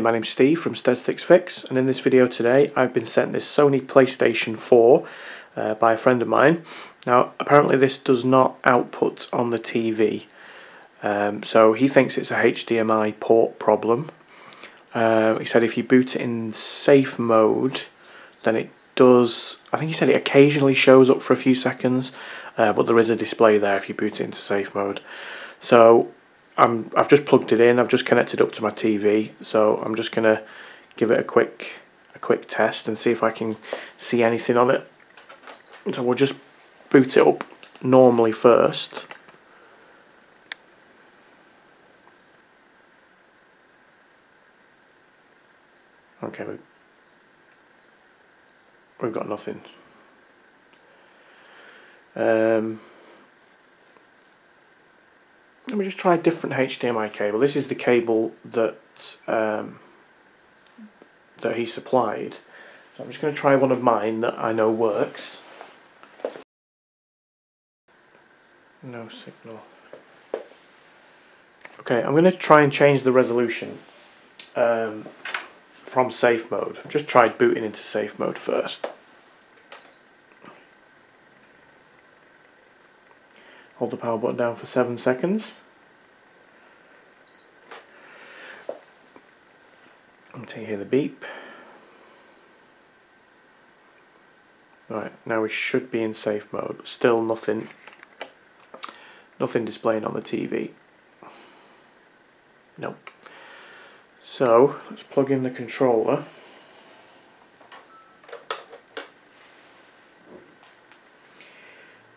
Hi, my name's Steve from Steadsticks Fix, and in this video today I've been sent this Sony PlayStation 4 by a friend of mine. Now apparently this does not output on the TV, so he thinks it's a HDMI port problem. He said if you boot it in safe mode then it does, I think he said it occasionally shows up for a few seconds, but there is a display there if you boot it into safe mode. So I've just plugged it in, I've just connected up to my TV, so I'm just going to give it a quick test and see if I can see anything on it. So we'll just boot it up normally first. Okay, we've got nothing. Let me just try a different HDMI cable. This is the cable that that he supplied. So I'm just going to try one of mine that I know works. No signal. Okay, I'm going to try and change the resolution from safe mode. I've just tried booting into safe mode first. Hold the power button down for 7 seconds. Until you hear the beep. Right, now we should be in safe mode, but still nothing displaying on the TV. Nope. So let's plug in the controller.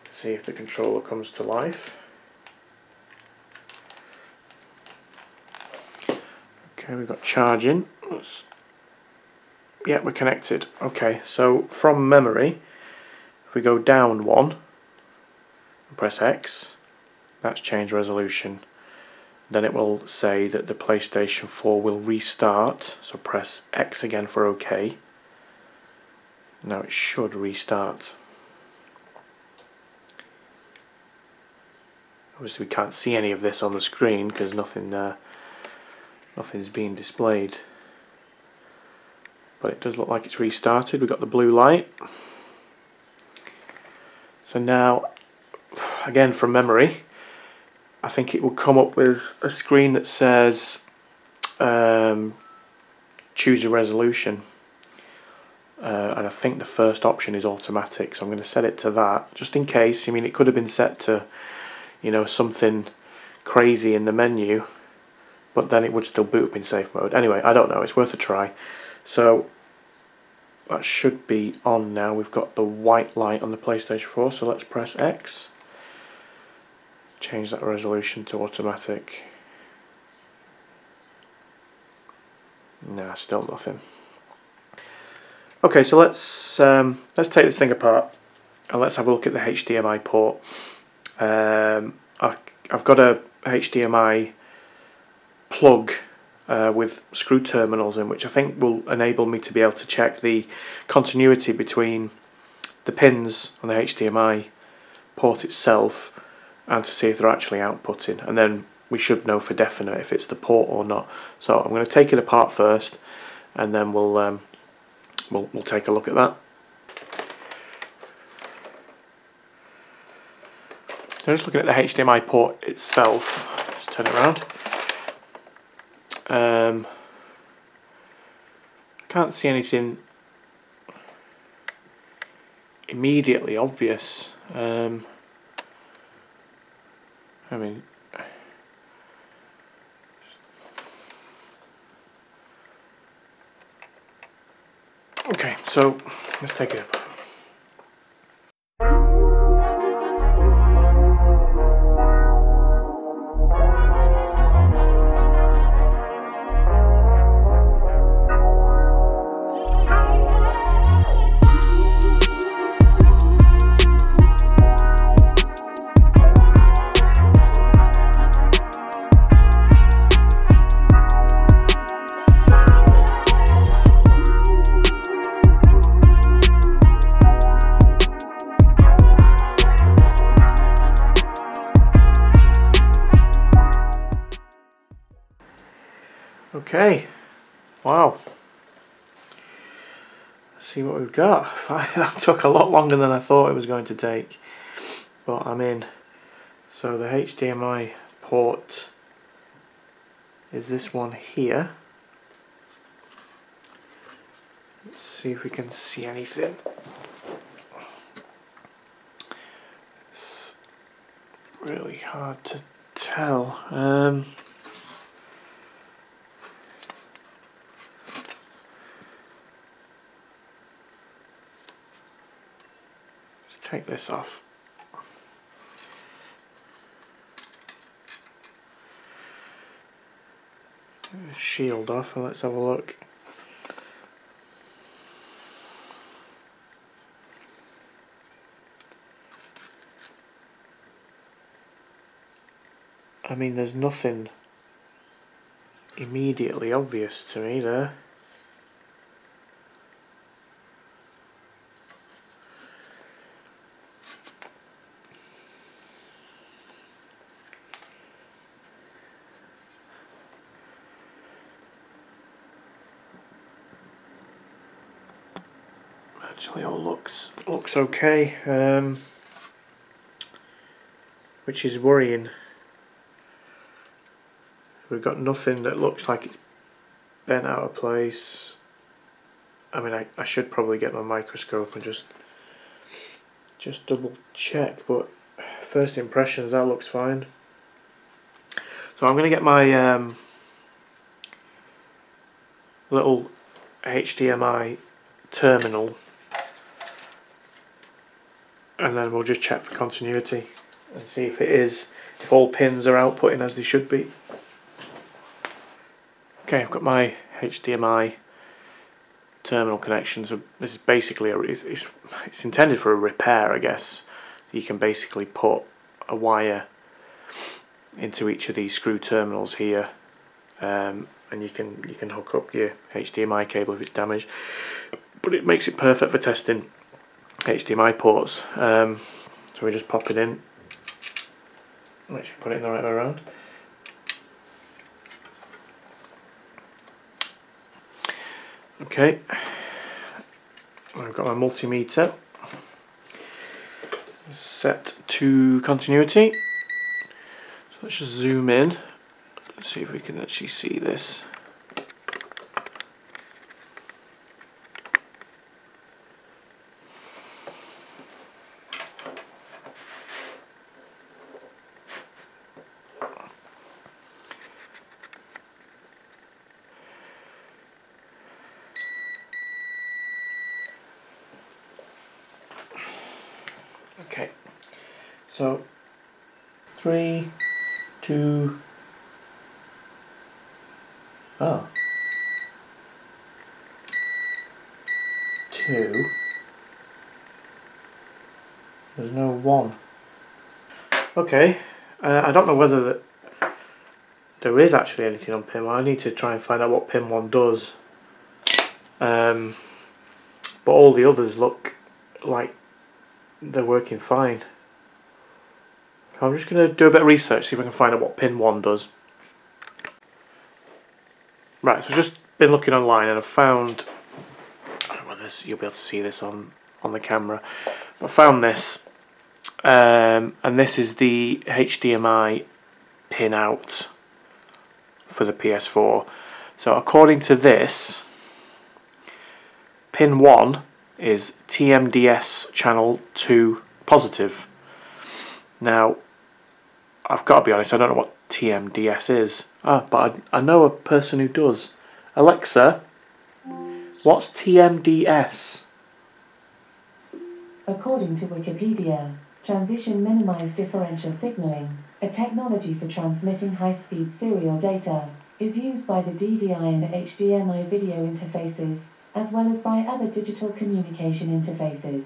See if the controller comes to life. Okay, we've got charging. Yeah, we're connected. Okay, so from memory, if we go down one and press X, that's change resolution. Then it will say that the PlayStation 4 will restart, so press X again for OK. Now it should restart. Obviously we can't see any of this on the screen because nothing's being displayed. But it does look like it's restarted. We've got the blue light. So now, again from memory, I think it will come up with a screen that says choose a resolution. And I think the first option is automatic, so I'm going to set it to that, just in case. I mean, it could have been set to, you know, something crazy in the menu, but then it would still boot up in safe mode. Anyway, I don't know, it's worth a try. So that should be on now. We've got the white light on the PlayStation 4, so let's press X. Change that resolution to automatic. Nah, still nothing. Okay, so let's take this thing apart and let's have a look at the HDMI port. I've got a HDMI plug with screw terminals in, which I think will enable me to be able to check the continuity between the pins on the HDMI port itself and to see if they're actually outputting, and then we should know for definite if it's the port or not. So I'm going to take it apart first and then we'll take a look at that. So just looking at the HDMI port itself, just turn it around. I can't see anything immediately obvious. I mean, okay, so let's take it apart. Okay, Wow. Let's see what we've got. That took a lot longer than I thought it was going to take. But I'm in. So the HDMI port is this one here. Let's see if we can see anything. It's really hard to tell. Let's take this off. Shield off and let's have a look. I mean, there's nothing immediately obvious to me there. Actually, all looks okay, which is worrying. We've got nothing that looks like it's bent out of place. I mean, I should probably get my microscope and just double check, but first impressions, that looks fine. So I'm going to get my little HDMI terminal, and then we'll just check for continuity and see if all pins are outputting as they should be. Okay, I've got my HDMI terminal connection. So this is basically it's intended for a repair, I guess. You can basically put a wire into each of these screw terminals here, and you can hook up your HDMI cable if it's damaged. But it makes it perfect for testing HDMI ports. So we just pop it in. Make sure you put it in the right way around. Okay, I've got my multimeter set to continuity. So let's just zoom in. Let's see if we can actually see this. Okay, so 3, 2, oh, 2, there's no 1. Okay, I don't know whether there is actually anything on pin 1. I need to try and find out what pin 1 does. But all the others look like they're working fine. I'm just going to do a bit of research, see if I can find out what pin 1 does. Right, so I've just been looking online and I've found, I don't know whether you'll be able to see this on the camera, but I found this, and this is the HDMI pin out for the PS4. So according to this, pin 1 is TMDS channel 2 positive. Now, I've got to be honest, I don't know what TMDS is. But I know a person who does. Alexa, what's TMDS? According to Wikipedia, transition minimized differential signaling, a technology for transmitting high-speed serial data, is used by the DVI and HDMI video interfaces, as well as by other digital communication interfaces.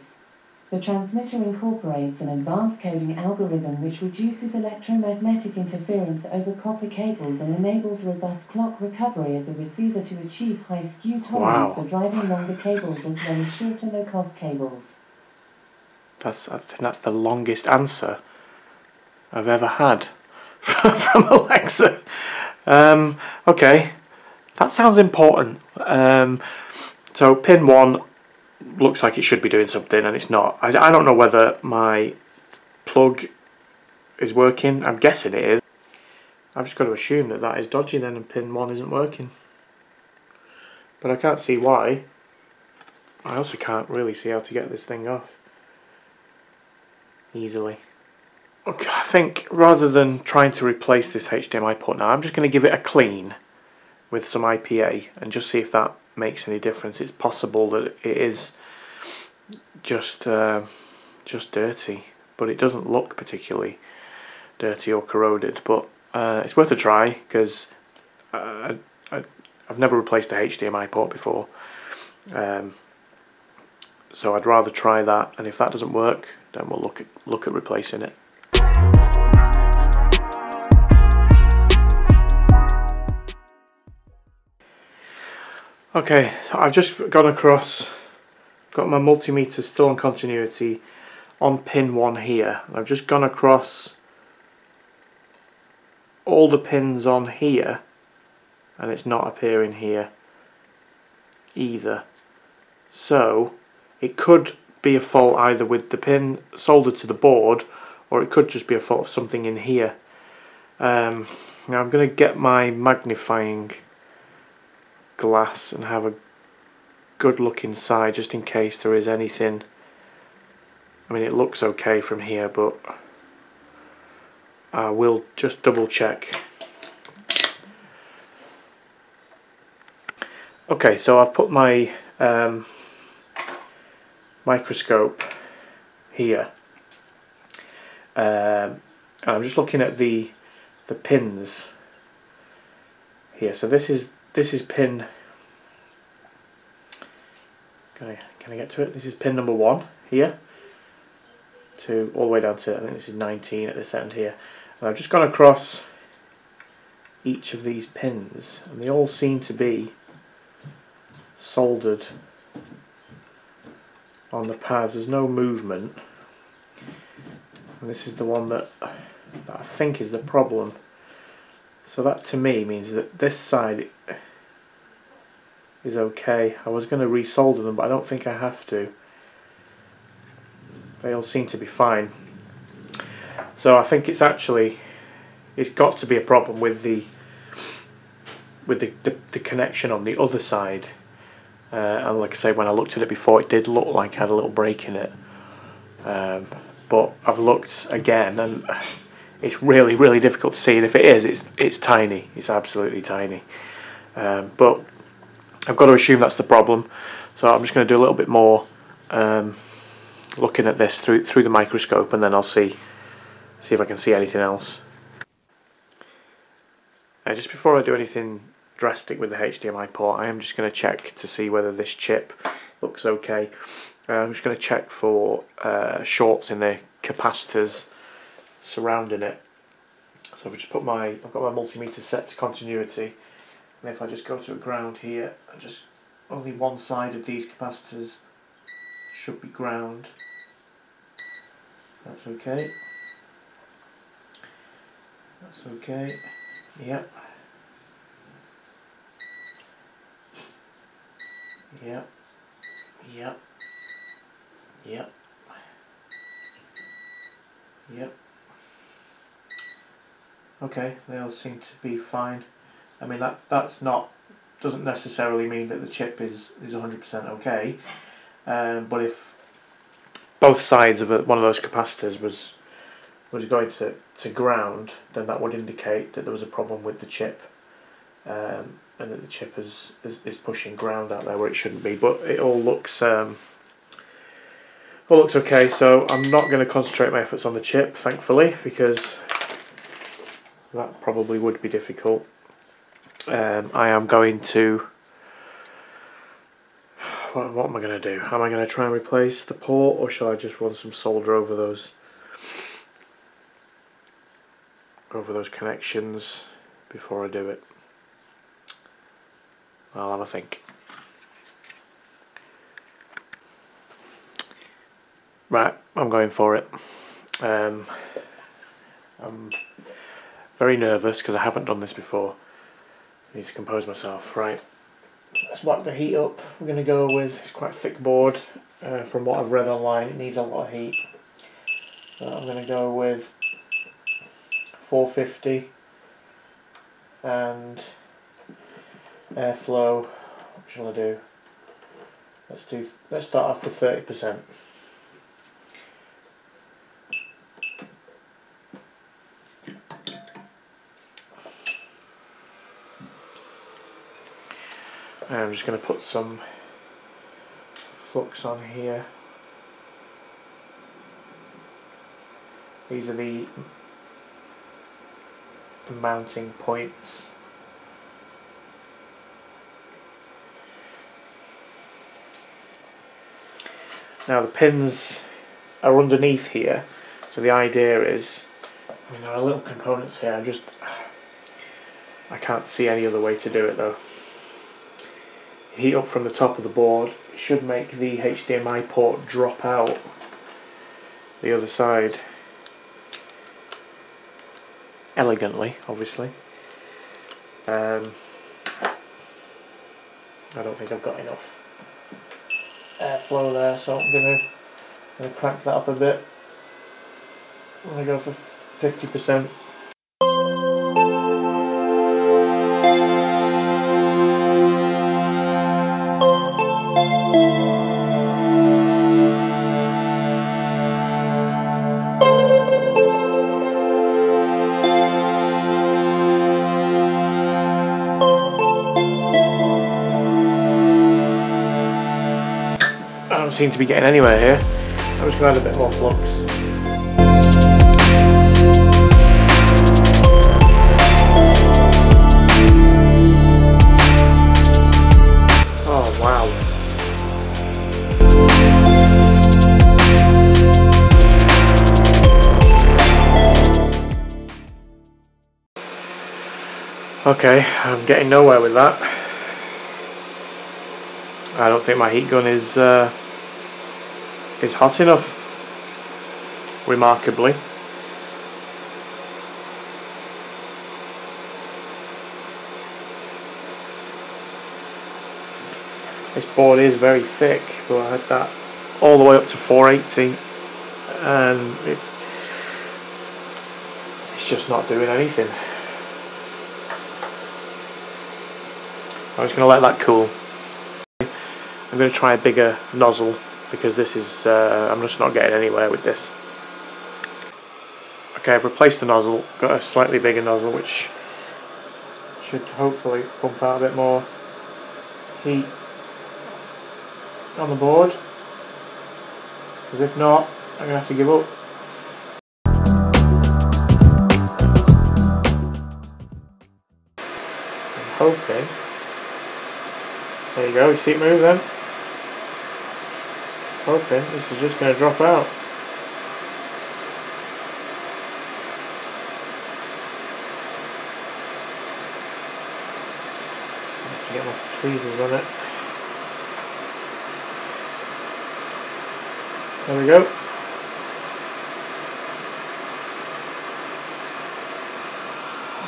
The transmitter incorporates an advanced coding algorithm which reduces electromagnetic interference over copper cables and enables robust clock recovery of the receiver to achieve high skew tolerance for driving longer cables as well as shorter low-cost cables. I think that's the longest answer I've ever had from Alexa. Okay, That sounds important. So pin 1 looks like it should be doing something, and it's not. I don't know whether my plug is working. I'm guessing it is. I've just got to assume that that is dodgy then, and pin 1 isn't working. But I can't see why. I also can't really see how to get this thing off easily. Okay, I think rather than trying to replace this HDMI port now, I'm just going to give it a clean with some IPA and just see if that makes any difference. It's possible that it is just dirty, but it doesn't look particularly dirty or corroded. But it's worth a try, because I've never replaced a HDMI port before, so I'd rather try that. And if that doesn't work, then we'll look at replacing it. Okay, so I've just gone across, got my multimeter still on continuity on pin 1 here. I've just gone across all the pins on here, and it's not appearing here either. So it could be a fault either with the pin soldered to the board, or it could just be a fault of something in here. Now I'm going to get my magnifying glass and have a good look inside, just in case there is anything. I mean, it looks okay from here, but I will just double check. Okay, so I've put my microscope here, and I'm just looking at the pins here. So this is pin. Can I get to it? This is pin number 1 here, to all the way down to, I think this is 19 at this end here. And I've just gone across each of these pins, and they all seem to be soldered on the pads. There's no movement, and this is the one that I think is the problem. So that to me means that this side is okay. I was going to resolder them, but I don't think I have to. They all seem to be fine. So I think it's got to be a problem with the connection on the other side. And like I say, when I looked at it before, it did look like it had a little break in it. But I've looked again, and it's really, really difficult to see. And if it is, it's tiny. It's absolutely tiny. But I've got to assume that's the problem. So I'm just going to do a little bit more looking at this through the microscope, and then I'll see if I can see anything else. Just before I do anything drastic with the HDMI port, I am just going to check to see whether this chip looks okay. I'm just going to check for shorts in the capacitors surrounding it. So I've got my multimeter set to continuity, and if I just go to a ground here, and just only one side of these capacitors should be ground. That's okay. That's okay. Yep. Yep. Yep. Yep. Yep. Okay, they all seem to be fine. I mean, doesn't necessarily mean that the chip is 100% okay. But if both sides of one of those capacitors was going to ground, then that would indicate that there was a problem with the chip, and that the chip is pushing ground out there where it shouldn't be. But it all looks okay. So I'm not going to concentrate my efforts on the chip, thankfully, because that probably would be difficult. I am going to. What am I going to do? Am I going to try and replace the port, or shall I just run some solder over those connections before I do it? I'll have a think. Right, I'm going for it. I'm very nervous because I haven't done this before. need to compose myself. Right, let's whack the heat up. We're going to go with, it's quite a thick board. From what I've read online, it needs a lot of heat. But I'm going to go with 450 and airflow. What shall I do? Let's start off with 30%. And I'm just going to put some flux on here. These are the mounting points. Now the pins are underneath here, so the idea is, I mean, there are little components here, I can't see any other way to do it though. Heat up from the top of the board, it should make the HDMI port drop out the other side. Elegantly, obviously. I don't think I've got enough airflow there, so I'm gonna crank that up a bit. I'm gonna go for 50%. I don't seem to be getting anywhere here. I'm just going to add a bit more flux. Oh wow. Okay, I'm getting nowhere with that. I don't think my heat gun is hot enough, remarkably. This board is very thick, but I had that all the way up to 480 and it's just not doing anything. I'm just going to let that cool. I'm going to try a bigger nozzle because this is, I'm just not getting anywhere with this. Okay, I've replaced the nozzle, got a slightly bigger nozzle which should hopefully pump out a bit more heat on the board, because if not, I'm going to have to give up. I'm hoping, there you go, you see it move then? Hoping this is just going to drop out. I have to get my tweezers on it. There we go.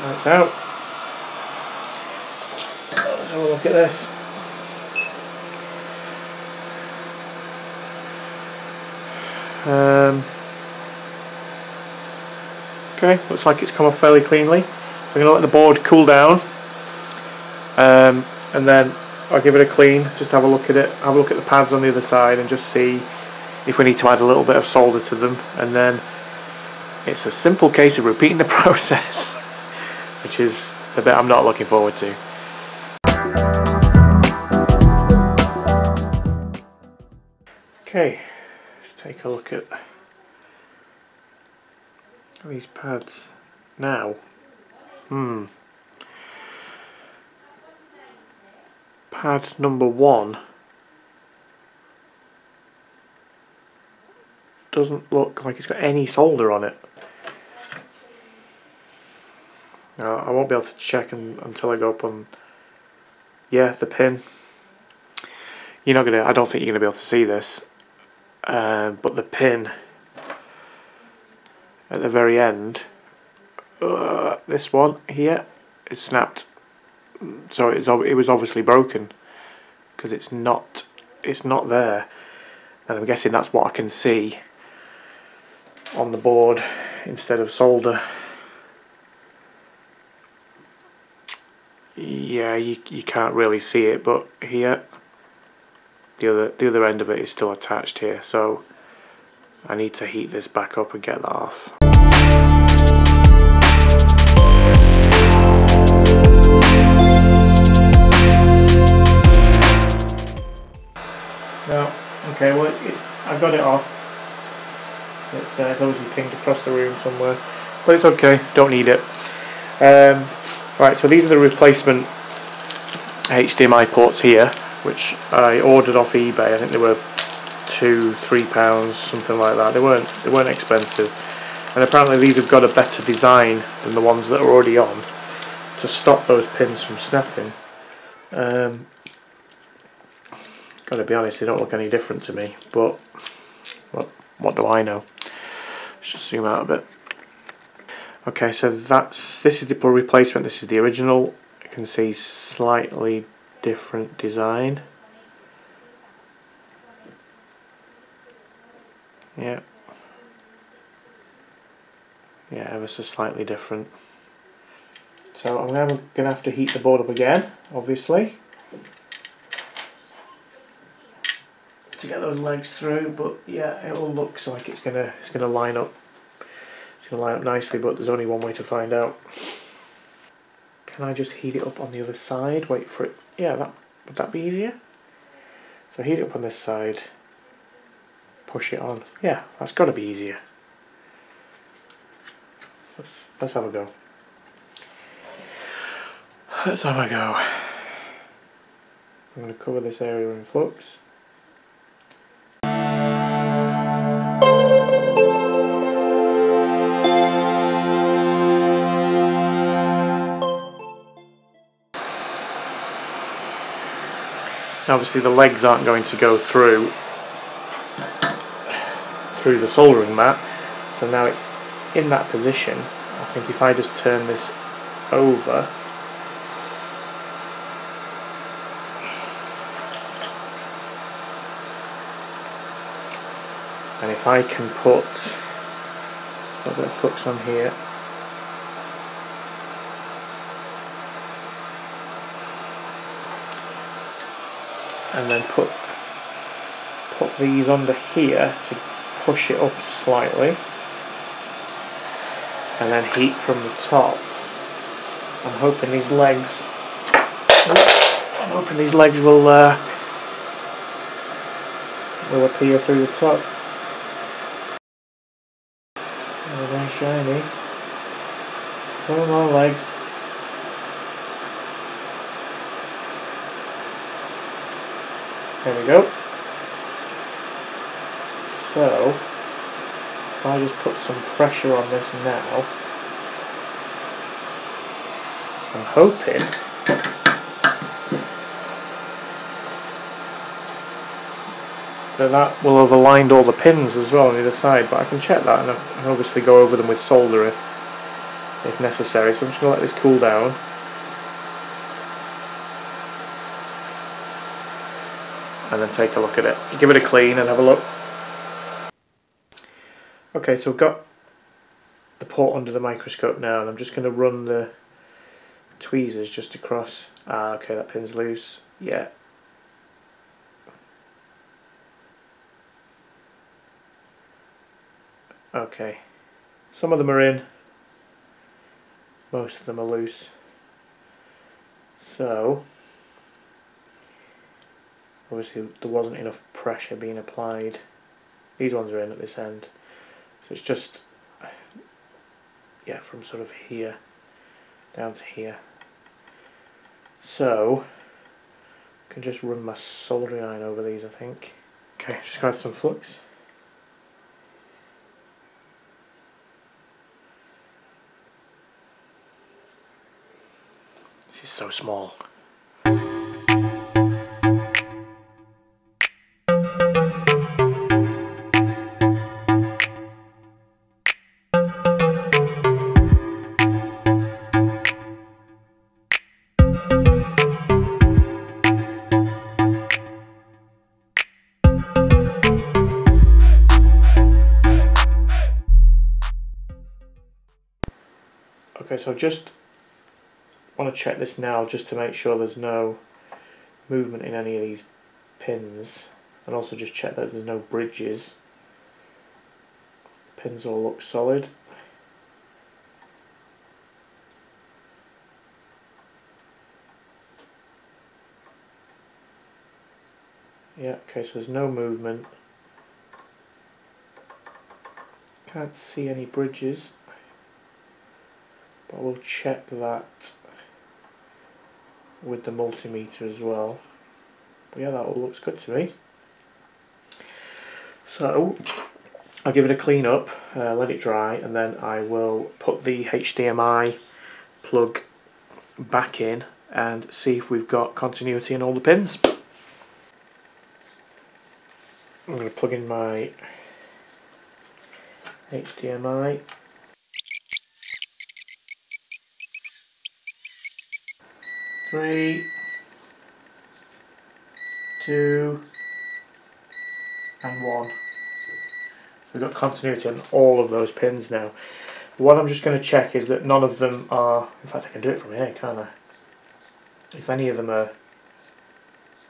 That's out. Let's have a look at this. Okay, looks like it's come off fairly cleanly. So I'm going to let the board cool down, and then I'll give it a clean, just have a look at it, have a look at the pads on the other side and just see if we need to add a little bit of solder to them, and then it's a simple case of repeating the process, which is the bit I'm not looking forward to. Okay, let's take a look at these pads now. Pad number 1 doesn't look like it's got any solder on it. I won't be able to check until I go up on, yeah, the pin. I don't think you're gonna be able to see this, but the pin at the very end, this one here, is snapped So it was obviously broken because it's not there, and I'm guessing that's what I can see on the board instead of solder. Yeah, you can't really see it, but here the other end of it is still attached here, so I need to heat this back up and get that off. No, okay, well I've got it off. It's obviously pinged across the room somewhere, but it's okay, don't need it. Right, so these are the replacement HDMI ports here, which I ordered off eBay. I think they were £2-3, something like that. They weren't expensive, and apparently these have got a better design than the ones that are already on to stop those pins from snapping. Gotta be honest, they don't look any different to me, but what do I know? Let's just zoom out a bit. Okay, so this is the replacement. This is the original. You can see slightly different design. Yeah, ever so slightly different. So I'm gonna have to heat the board up again, obviously, to get those legs through. But yeah, it all looks like it's gonna line up. It's gonna line up nicely, but there's only one way to find out. Can I just heat it up on the other side? Wait for it. Yeah, would that be easier? So heat it up on this side. Push it on. Yeah, that's got to be easier. Let's have a go. Let's have a go. I'm going to cover this area in flux. Obviously the legs aren't going to go through the soldering mat, so now it's in that position. I think if I just turn this over, and if I can put a bit of flux on here, and then put these under here to push it up slightly, and then heat from the top. I'm hoping these legs will appear through the top. Oh, they're shiny. Come on, legs. There we go. So, if I just put some pressure on this now, I'm hoping that will have aligned all the pins as well on either side, but I can check that and obviously go over them with solder if necessary. So I'm just going to let this cool down. And then take a look at it. Give it a clean and have a look. Okay, so I've got the port under the microscope now, and I'm just going to run the tweezers just across. Ah, okay, that pin's loose. Yeah. Okay. Some of them are in. Most of them are loose. So obviously there wasn't enough pressure being applied. These ones are in at this end, so it's just, yeah, from sort of here down to here. So I can just run my soldering iron over these, I think. Okay, just going to add some flux. This is so small. Okay, so I just want to check this now just to make sure there's no movement in any of these pins, and also just check that there's no bridges. Pins all look solid. Yeah, okay, so there's no movement. Can't see any bridges, but we'll check that with the multimeter as well. But yeah, that all looks good to me. So I'll give it a clean up, let it dry, and then I will put the HDMI plug back in and see if we've got continuity in all the pins. I'm going to plug in my HDMI. Three, 2, and 1. We've got continuity on all of those pins now. What I'm just going to check is that none of them are, in fact I can do it from here, can't I? If any of them are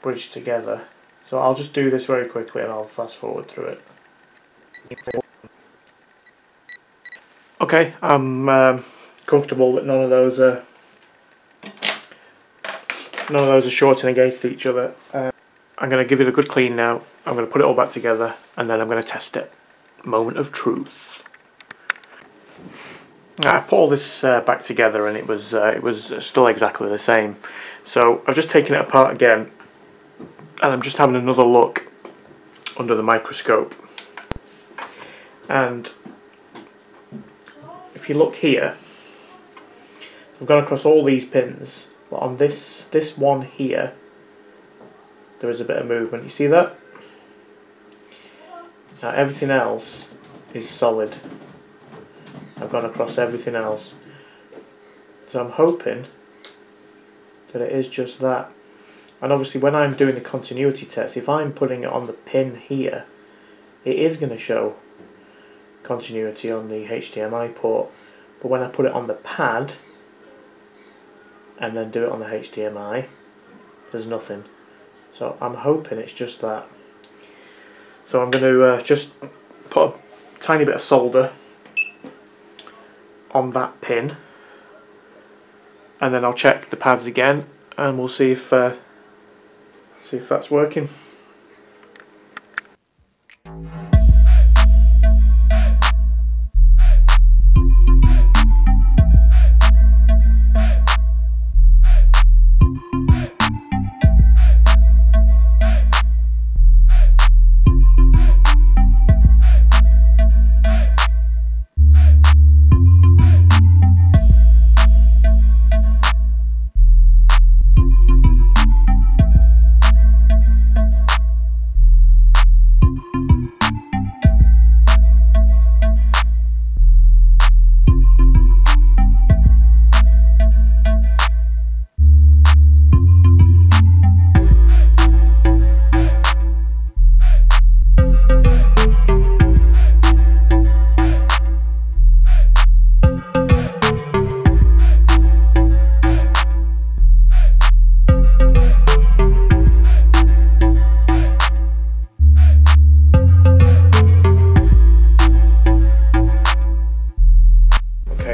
bridged together. So I'll just do this very quickly and I'll fast forward through it. Okay, I'm comfortable that none of those are shorting against each other. I'm going to give it a good clean now. I'm going to put it all back together and then I'm going to test it. Moment of truth. I put all this back together and it was still exactly the same. So I've just taken it apart again and I'm just having another look under the microscope. And if you look here, I've gone across all these pins, but on this one here, there is a bit of movement. You see that? Now everything else is solid. I've gone across everything else. So I'm hoping that it is just that. And obviously when I'm doing the continuity test, if I'm putting it on the pin here, it is going to show continuity on the HDMI port. But when I put it on the pad and then do it on the HDMI, there's nothing. So I'm hoping it's just that. So I'm going to just put a tiny bit of solder on that pin, and then I'll check the pads again, and we'll see if that's working.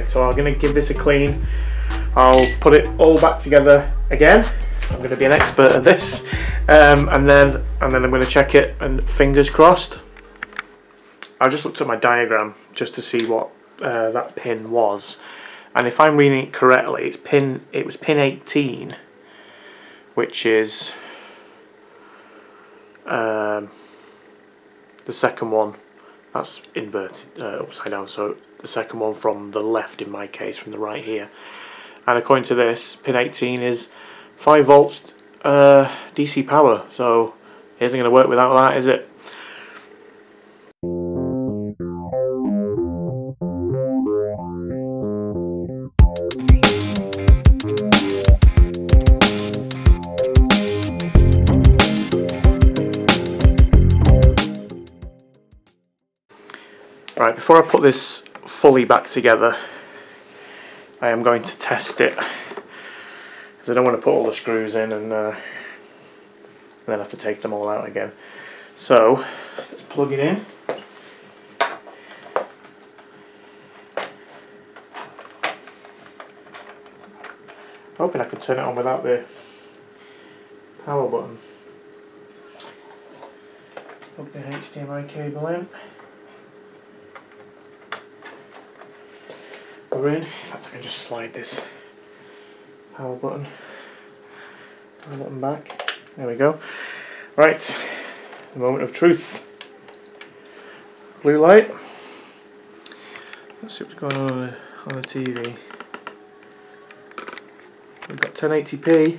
So I'm going to give this a clean. I'll put it all back together again. I'm going to be an expert at this, and then I'm going to check it. And fingers crossed. I just looked at my diagram just to see what that pin was, and if I'm reading it correctly, it was pin 18, which is the second one. That's inverted, upside down. So the second one from the left in my case, from the right here. And according to this, pin 18 is 5 volts DC power. So it isn't going to work without that, is it? Right, before I put this fully back together, I am going to test it, because I don't want to put all the screws in and then have to take them all out again. So let's plug it in. Hoping I could turn it on without the power button. Plug the HDMI cable in. We're in. In fact, I can just slide this power button back. There we go. Right, the moment of truth. Blue light. Let's see what's going on the TV. We've got 1080p.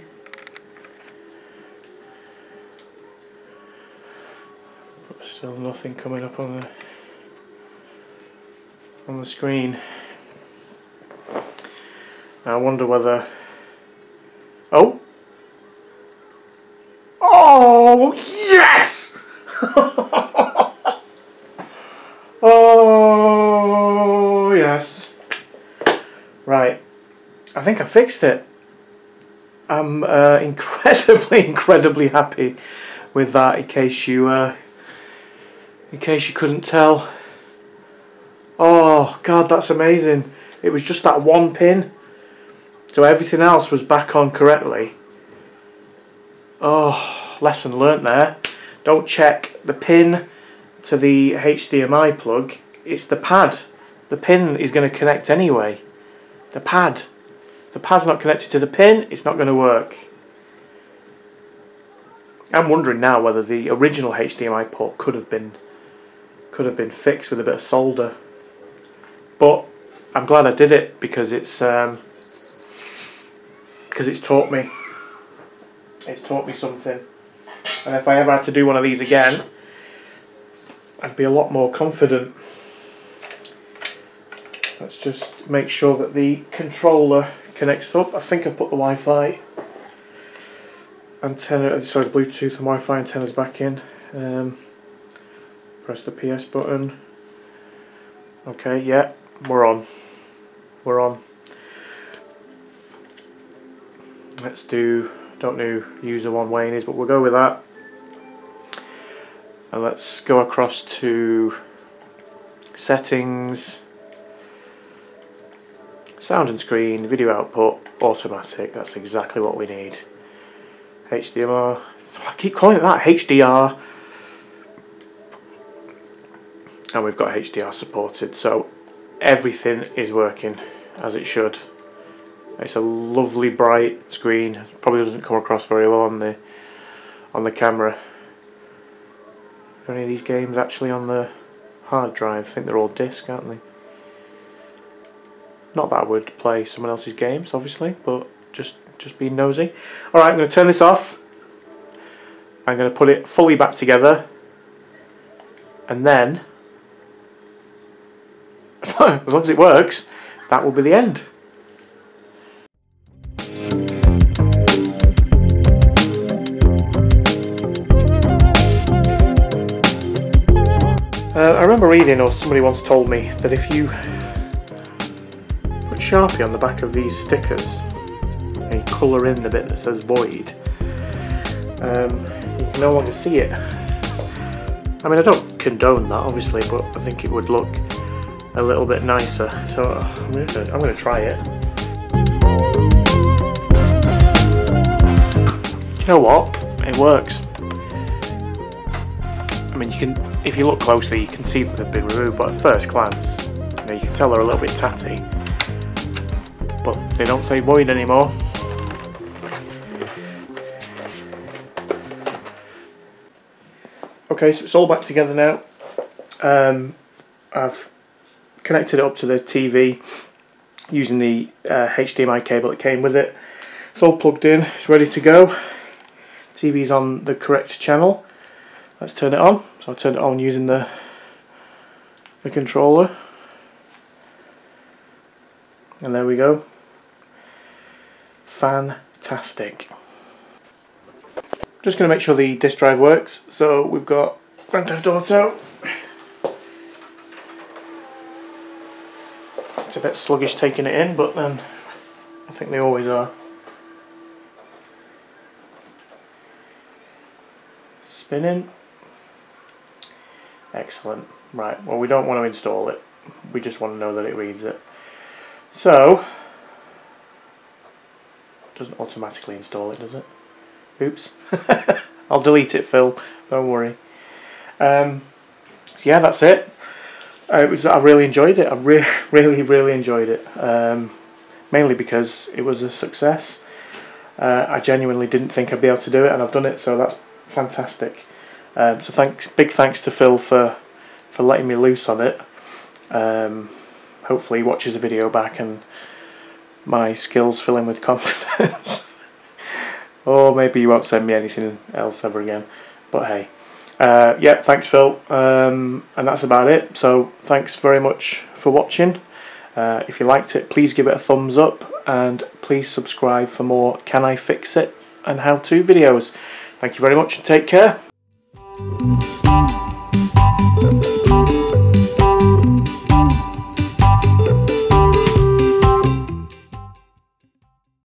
But still nothing coming up on the screen. Now I wonder whether... Oh! Oh, yes! Oh, yes. Right. I think I fixed it. I'm incredibly happy with that, in case you couldn't tell. Oh, God, that's amazing. It was just that one pin. So everything else was back on correctly. Oh, lesson learnt there. Don't check the pin to the HDMI plug. It's the pad. The pin is going to connect anyway. The pad. If the pad's not connected to the pin, it's not going to work. I'm wondering now whether the original HDMI port could have been fixed with a bit of solder. But I'm glad I did it, because it's taught me. It's taught me something. And if I ever had to do one of these again, I'd be a lot more confident. Let's just make sure that the controller connects up. I think I put the Wi-Fi antenna, sorry, the Bluetooth and Wi-Fi antennas back in. Press the PS button. Okay, yeah, we're on. We're on. Let's do, don't know who user one Wayne is, but we'll go with that. And let's go across to settings, sound and screen, video output, automatic. That's exactly what we need. HDMI, I keep calling it that, HDR. And we've got HDR supported, so everything is working as it should. It's a lovely bright screen. Probably doesn't come across very well on the camera. Are any of these games actually on the hard drive? I think they're all disc, aren't they? Not that I would play someone else's games, obviously, but just being nosy. Alright, I'm going to turn this off. I'm going to put it fully back together. And then, as long as it works, that will be the end. I remember reading, or somebody once told me, that if you put Sharpie on the back of these stickers and you colour in the bit that says void, you can no longer see it. I mean, I don't condone that, obviously, but I think it would look a little bit nicer. So I'm going to try it. Do you know what? It works. I mean, you can, if you look closely, you can see that they've been removed, but at first glance, you can tell they're a little bit tatty. But they don't say void anymore. Okay, so it's all back together now. I've connected it up to the TV using the HDMI cable that came with it. It's all plugged in, it's ready to go. TV's on the correct channel. Let's turn it on. So I turned it on using the controller. And there we go. Fantastic. Just going to make sure the disk drive works. So we've got Grand Theft Auto. It's a bit sluggish taking it in, but then think they always are. Spinning. Excellent. Right, well, we don't want to install it. We just want to know that it reads it. So, it doesn't automatically install it, does it? Oops. I'll delete it, Phil. Don't worry. So yeah, that's it. I really enjoyed it. I really enjoyed it. Mainly because it was a success. I genuinely didn't think I'd be able to do it, and I've done it. So that's fantastic. So big thanks to Phil for letting me loose on it. Hopefully he watches the video back and my skills fill him with confidence. Or maybe he won't send me anything else ever again. But hey. Yeah, thanks Phil. And that's about it. So thanks very much for watching. If you liked it, please give it a thumbs up. And please subscribe for more Can I Fix It and how-to videos. Thank you very much and take care.